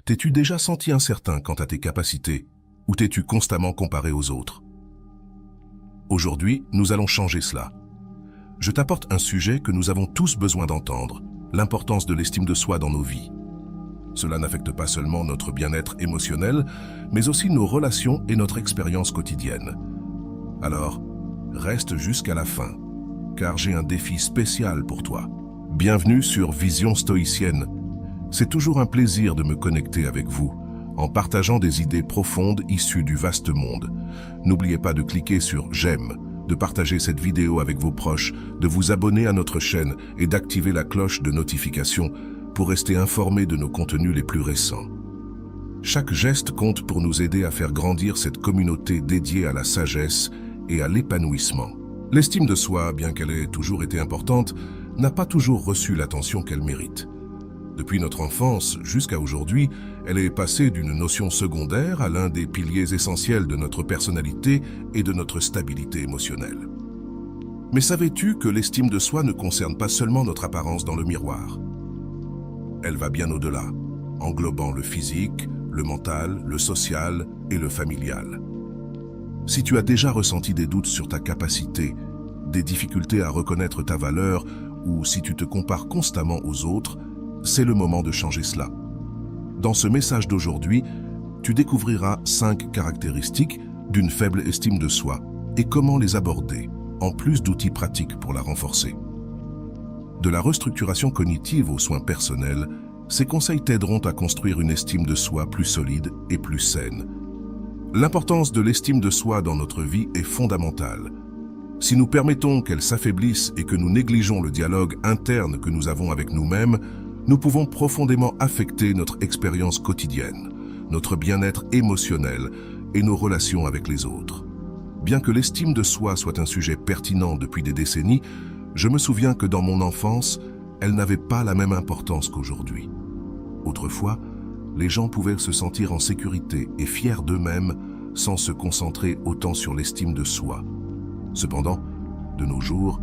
T'es-tu déjà senti incertain quant à tes capacités ou t'es-tu constamment comparé aux autres? Aujourd'hui, nous allons changer cela. Je t'apporte un sujet que nous avons tous besoin d'entendre, l'importance de l'estime de soi dans nos vies. Cela n'affecte pas seulement notre bien-être émotionnel, mais aussi nos relations et notre expérience quotidienne. Alors, reste jusqu'à la fin, car j'ai un défi spécial pour toi. Bienvenue sur Vision Stoïcienne. C'est toujours un plaisir de me connecter avec vous, en partageant des idées profondes issues du vaste monde. N'oubliez pas de cliquer sur « J'aime », de partager cette vidéo avec vos proches, de vous abonner à notre chaîne et d'activer la cloche de notification pour rester informé de nos contenus les plus récents. Chaque geste compte pour nous aider à faire grandir cette communauté dédiée à la sagesse et à l'épanouissement. L'estime de soi, bien qu'elle ait toujours été importante, n'a pas toujours reçu l'attention qu'elle mérite. Depuis notre enfance jusqu'à aujourd'hui, elle est passée d'une notion secondaire à l'un des piliers essentiels de notre personnalité et de notre stabilité émotionnelle. Mais savais-tu que l'estime de soi ne concerne pas seulement notre apparence dans le miroir? Elle va bien au-delà, englobant le physique, le mental, le social et le familial. Si tu as déjà ressenti des doutes sur ta capacité, des difficultés à reconnaître ta valeur ou si tu te compares constamment aux autres, c'est le moment de changer cela. Dans ce message d'aujourd'hui, tu découvriras 5 caractéristiques d'une faible estime de soi et comment les aborder, en plus d'outils pratiques pour la renforcer. De la restructuration cognitive aux soins personnels, ces conseils t'aideront à construire une estime de soi plus solide et plus saine. L'importance de l'estime de soi dans notre vie est fondamentale. Si nous permettons qu'elle s'affaiblisse et que nous négligeons le dialogue interne que nous avons avec nous-mêmes, nous pouvons profondément affecter notre expérience quotidienne, notre bien-être émotionnel et nos relations avec les autres. Bien que l'estime de soi soit un sujet pertinent depuis des décennies, je me souviens que dans mon enfance, elle n'avait pas la même importance qu'aujourd'hui. Autrefois, les gens pouvaient se sentir en sécurité et fiers d'eux-mêmes sans se concentrer autant sur l'estime de soi. Cependant, de nos jours,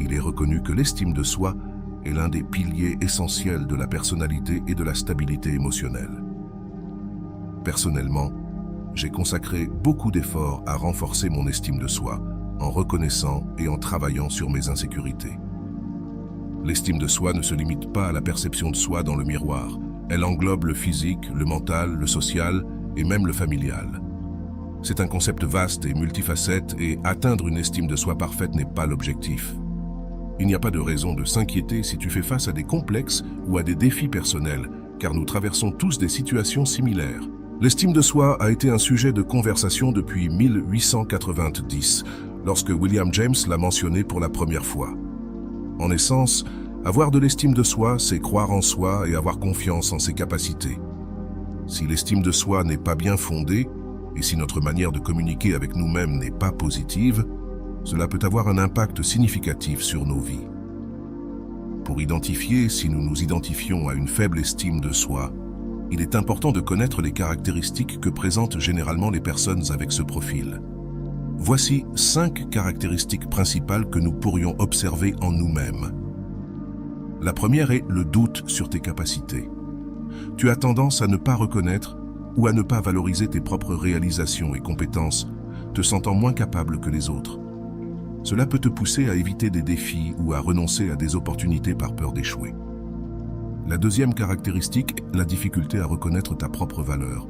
il est reconnu que l'estime de soi est l'un des piliers essentiels de la personnalité et de la stabilité émotionnelle. Personnellement, j'ai consacré beaucoup d'efforts à renforcer mon estime de soi, en reconnaissant et en travaillant sur mes insécurités. L'estime de soi ne se limite pas à la perception de soi dans le miroir. Elle englobe le physique, le mental, le social et même le familial. C'est un concept vaste et multifacette et atteindre une estime de soi parfaite n'est pas l'objectif. Il n'y a pas de raison de s'inquiéter si tu fais face à des complexes ou à des défis personnels, car nous traversons tous des situations similaires. L'estime de soi a été un sujet de conversation depuis 1890, lorsque William James l'a mentionné pour la première fois. En essence, avoir de l'estime de soi, c'est croire en soi et avoir confiance en ses capacités. Si l'estime de soi n'est pas bien fondée, et si notre manière de communiquer avec nous-mêmes n'est pas positive, cela peut avoir un impact significatif sur nos vies. Pour identifier si nous nous identifions à une faible estime de soi, il est important de connaître les caractéristiques que présentent généralement les personnes avec ce profil. Voici 5 caractéristiques principales que nous pourrions observer en nous-mêmes. La première est le doute sur tes capacités. Tu as tendance à ne pas reconnaître ou à ne pas valoriser tes propres réalisations et compétences, te sentant moins capable que les autres. Cela peut te pousser à éviter des défis ou à renoncer à des opportunités par peur d'échouer. La deuxième caractéristique est la difficulté à reconnaître ta propre valeur.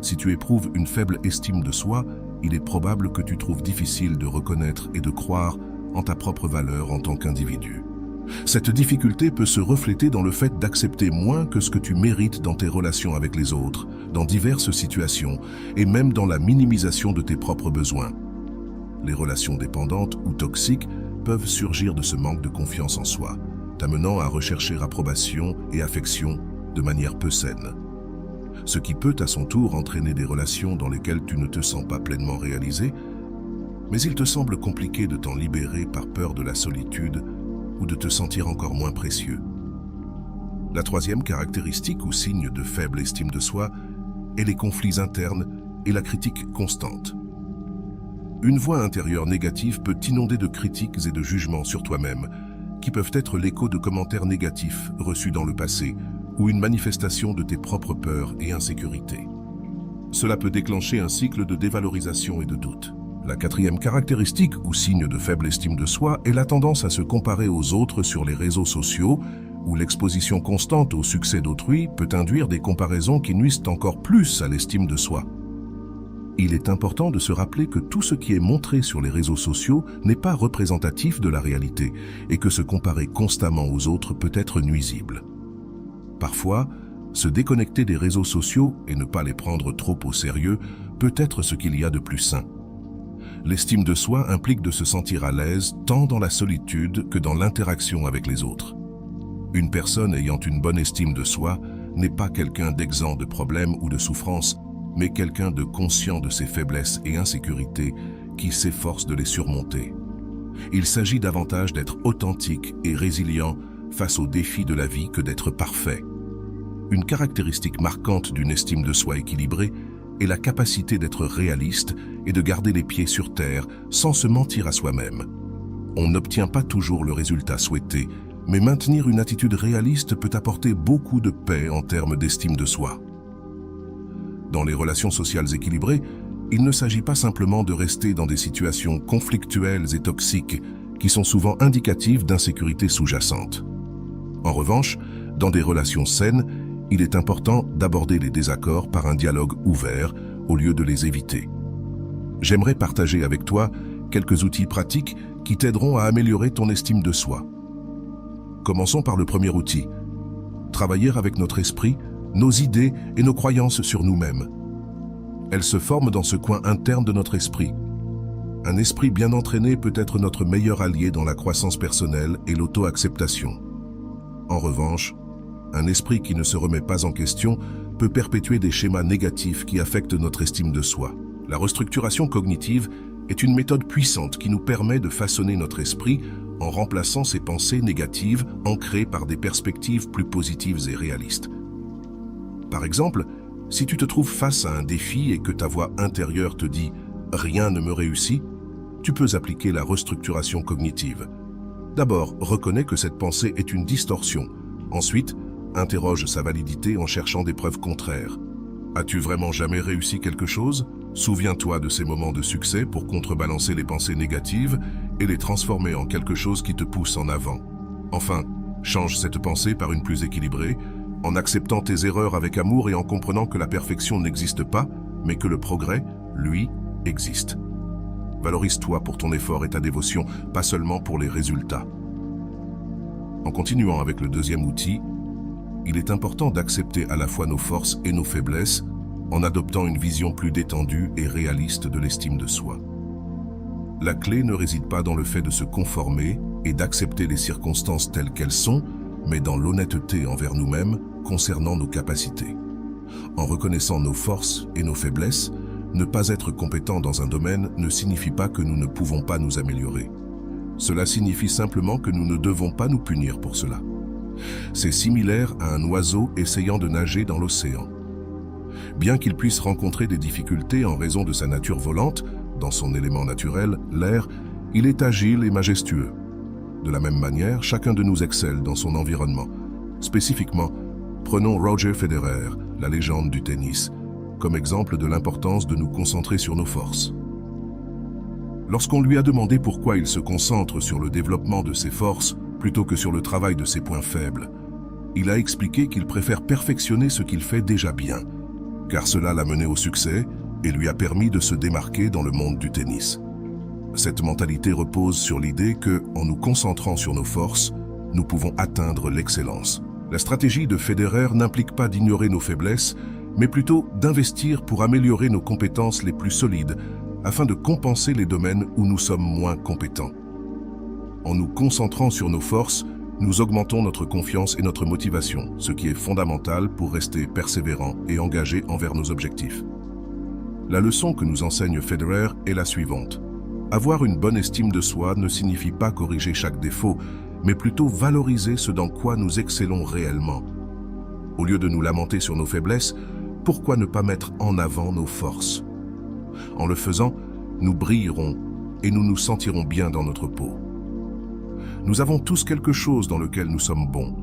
Si tu éprouves une faible estime de soi, il est probable que tu trouves difficile de reconnaître et de croire en ta propre valeur en tant qu'individu. Cette difficulté peut se refléter dans le fait d'accepter moins que ce que tu mérites dans tes relations avec les autres, dans diverses situations, et même dans la minimisation de tes propres besoins. Les relations dépendantes ou toxiques peuvent surgir de ce manque de confiance en soi, t'amenant à rechercher approbation et affection de manière peu saine. Ce qui peut à son tour entraîner des relations dans lesquelles tu ne te sens pas pleinement réalisé, mais il te semble compliqué de t'en libérer par peur de la solitude ou de te sentir encore moins précieux. La troisième caractéristique ou signe de faible estime de soi est les conflits internes et la critique constante. Une voix intérieure négative peut t'inonder de critiques et de jugements sur toi-même, qui peuvent être l'écho de commentaires négatifs reçus dans le passé ou une manifestation de tes propres peurs et insécurités. Cela peut déclencher un cycle de dévalorisation et de doute. La quatrième caractéristique ou signe de faible estime de soi est la tendance à se comparer aux autres sur les réseaux sociaux, où l'exposition constante au succès d'autrui peut induire des comparaisons qui nuisent encore plus à l'estime de soi. Il est important de se rappeler que tout ce qui est montré sur les réseaux sociaux n'est pas représentatif de la réalité et que se comparer constamment aux autres peut être nuisible. Parfois, se déconnecter des réseaux sociaux et ne pas les prendre trop au sérieux peut être ce qu'il y a de plus sain. L'estime de soi implique de se sentir à l'aise tant dans la solitude que dans l'interaction avec les autres. Une personne ayant une bonne estime de soi n'est pas quelqu'un d'exempt de problèmes ou de souffrances, mais quelqu'un de conscient de ses faiblesses et insécurités qui s'efforce de les surmonter. Il s'agit davantage d'être authentique et résilient face aux défis de la vie que d'être parfait. Une caractéristique marquante d'une estime de soi équilibrée est la capacité d'être réaliste et de garder les pieds sur terre sans se mentir à soi-même. On n'obtient pas toujours le résultat souhaité, mais maintenir une attitude réaliste peut apporter beaucoup de paix en termes d'estime de soi. Dans les relations sociales équilibrées, il ne s'agit pas simplement de rester dans des situations conflictuelles et toxiques qui sont souvent indicatives d'insécurité sous-jacente. En revanche, dans des relations saines, il est important d'aborder les désaccords par un dialogue ouvert au lieu de les éviter. J'aimerais partager avec toi quelques outils pratiques qui t'aideront à améliorer ton estime de soi. Commençons par le premier outil. Travailler avec notre esprit, nos idées et nos croyances sur nous-mêmes. Elles se forment dans ce coin interne de notre esprit. Un esprit bien entraîné peut être notre meilleur allié dans la croissance personnelle et l'auto-acceptation. En revanche, un esprit qui ne se remet pas en question peut perpétuer des schémas négatifs qui affectent notre estime de soi. La restructuration cognitive est une méthode puissante qui nous permet de façonner notre esprit en remplaçant ces pensées négatives ancrées par des perspectives plus positives et réalistes. Par exemple, si tu te trouves face à un défi et que ta voix intérieure te dit « rien ne me réussit », tu peux appliquer la restructuration cognitive. D'abord, reconnais que cette pensée est une distorsion. Ensuite, interroge sa validité en cherchant des preuves contraires. As-tu vraiment jamais réussi quelque chose? Souviens-toi de ces moments de succès pour contrebalancer les pensées négatives et les transformer en quelque chose qui te pousse en avant. Enfin, change cette pensée par une plus équilibrée, en acceptant tes erreurs avec amour et en comprenant que la perfection n'existe pas, mais que le progrès, lui, existe. Valorise-toi pour ton effort et ta dévotion, pas seulement pour les résultats. En continuant avec le deuxième outil, il est important d'accepter à la fois nos forces et nos faiblesses en adoptant une vision plus détendue et réaliste de l'estime de soi. La clé ne réside pas dans le fait de se conformer et d'accepter les circonstances telles qu'elles sont, mais dans l'honnêteté envers nous-mêmes concernant nos capacités. En reconnaissant nos forces et nos faiblesses, ne pas être compétent dans un domaine ne signifie pas que nous ne pouvons pas nous améliorer. Cela signifie simplement que nous ne devons pas nous punir pour cela. C'est similaire à un oiseau essayant de nager dans l'océan. Bien qu'il puisse rencontrer des difficultés en raison de sa nature volante, dans son élément naturel, l'air, il est agile et majestueux. De la même manière, chacun de nous excelle dans son environnement. Spécifiquement, prenons Roger Federer, la légende du tennis, comme exemple de l'importance de nous concentrer sur nos forces. Lorsqu'on lui a demandé pourquoi il se concentre sur le développement de ses forces plutôt que sur le travail de ses points faibles, il a expliqué qu'il préfère perfectionner ce qu'il fait déjà bien, car cela l'a mené au succès et lui a permis de se démarquer dans le monde du tennis. Cette mentalité repose sur l'idée que, en nous concentrant sur nos forces, nous pouvons atteindre l'excellence. La stratégie de Federer n'implique pas d'ignorer nos faiblesses, mais plutôt d'investir pour améliorer nos compétences les plus solides, afin de compenser les domaines où nous sommes moins compétents. En nous concentrant sur nos forces, nous augmentons notre confiance et notre motivation, ce qui est fondamental pour rester persévérant et engagé envers nos objectifs. La leçon que nous enseigne Federer est la suivante. Avoir une bonne estime de soi ne signifie pas corriger chaque défaut, mais plutôt valoriser ce dans quoi nous excellons réellement. Au lieu de nous lamenter sur nos faiblesses, pourquoi ne pas mettre en avant nos forces? En le faisant, nous brillerons et nous nous sentirons bien dans notre peau. Nous avons tous quelque chose dans lequel nous sommes bons.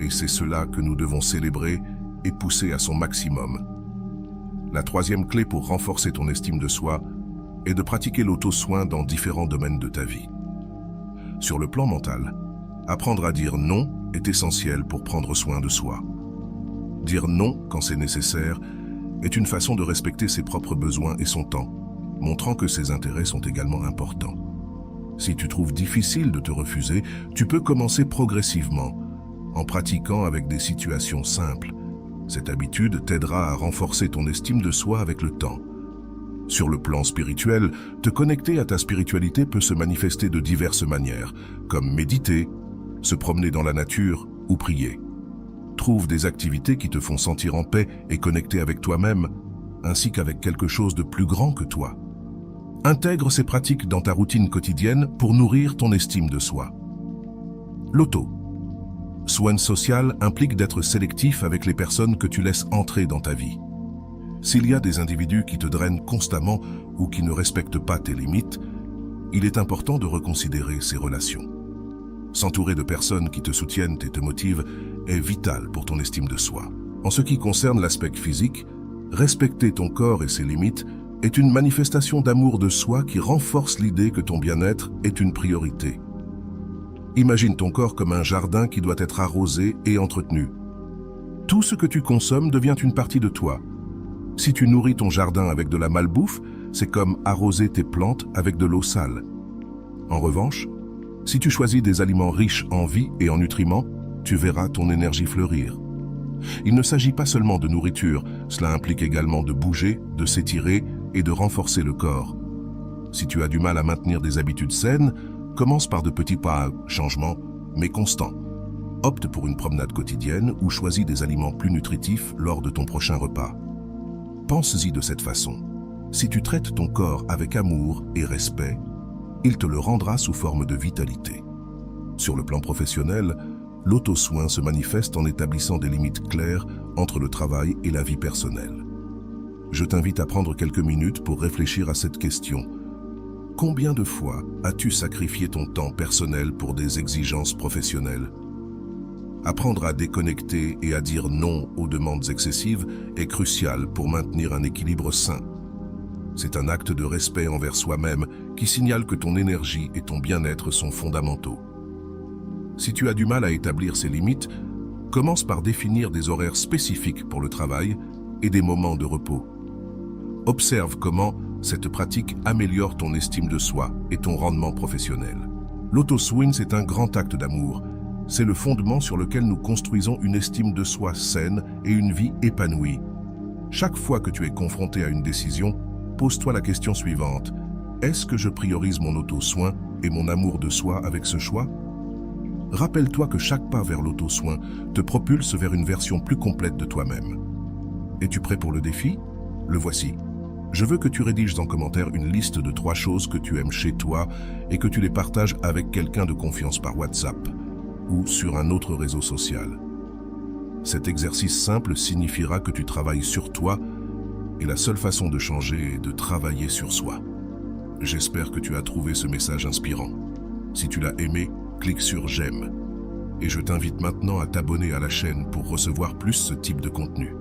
Et c'est cela que nous devons célébrer et pousser à son maximum. La troisième clé pour renforcer ton estime de soi est de pratiquer l'auto-soin dans différents domaines de ta vie. Sur le plan mental, apprendre à dire non est essentiel pour prendre soin de soi. Dire non quand c'est nécessaire est une façon de respecter ses propres besoins et son temps, montrant que ses intérêts sont également importants. Si tu trouves difficile de te refuser, tu peux commencer progressivement, en pratiquant avec des situations simples. Cette habitude t'aidera à renforcer ton estime de soi avec le temps. Sur le plan spirituel, te connecter à ta spiritualité peut se manifester de diverses manières, comme méditer, se promener dans la nature ou prier. Trouve des activités qui te font sentir en paix et connecté avec toi-même, ainsi qu'avec quelque chose de plus grand que toi. Intègre ces pratiques dans ta routine quotidienne pour nourrir ton estime de soi. L'auto-soin social implique d'être sélectif avec les personnes que tu laisses entrer dans ta vie. S'il y a des individus qui te drainent constamment ou qui ne respectent pas tes limites, il est important de reconsidérer ces relations. S'entourer de personnes qui te soutiennent et te motivent est vital pour ton estime de soi. En ce qui concerne l'aspect physique, respecter ton corps et ses limites est une manifestation d'amour de soi qui renforce l'idée que ton bien-être est une priorité. Imagine ton corps comme un jardin qui doit être arrosé et entretenu. Tout ce que tu consommes devient une partie de toi. Si tu nourris ton jardin avec de la malbouffe, c'est comme arroser tes plantes avec de l'eau sale. En revanche, si tu choisis des aliments riches en vie et en nutriments, tu verras ton énergie fleurir. Il ne s'agit pas seulement de nourriture, cela implique également de bouger, de s'étirer et de renforcer le corps. Si tu as du mal à maintenir des habitudes saines, commence par de petits pas, changements, mais constants. Opte pour une promenade quotidienne ou choisis des aliments plus nutritifs lors de ton prochain repas. Pense-y de cette façon. Si tu traites ton corps avec amour et respect, il te le rendra sous forme de vitalité. Sur le plan professionnel, l'auto-soin se manifeste en établissant des limites claires entre le travail et la vie personnelle. Je t'invite à prendre quelques minutes pour réfléchir à cette question. Combien de fois as-tu sacrifié ton temps personnel pour des exigences professionnelles? Apprendre à déconnecter et à dire non aux demandes excessives est crucial pour maintenir un équilibre sain. C'est un acte de respect envers soi-même qui signale que ton énergie et ton bien-être sont fondamentaux. Si tu as du mal à établir ces limites, commence par définir des horaires spécifiques pour le travail et des moments de repos. Observe comment cette pratique améliore ton estime de soi et ton rendement professionnel. L'auto-soin, c'est un grand acte d'amour. C'est le fondement sur lequel nous construisons une estime de soi saine et une vie épanouie. Chaque fois que tu es confronté à une décision, pose-toi la question suivante. Est-ce que je priorise mon auto-soin et mon amour de soi avec ce choix? Rappelle-toi que chaque pas vers l'auto-soin te propulse vers une version plus complète de toi-même. Es-tu prêt pour le défi? Le voici. Je veux que tu rédiges en commentaire une liste de 3 choses que tu aimes chez toi et que tu les partages avec quelqu'un de confiance par WhatsApp ou sur un autre réseau social. Cet exercice simple signifiera que tu travailles sur toi et la seule façon de changer est de travailler sur soi. J'espère que tu as trouvé ce message inspirant. Si tu l'as aimé, clique sur j'aime. Et je t'invite maintenant à t'abonner à la chaîne pour recevoir plus ce type de contenu.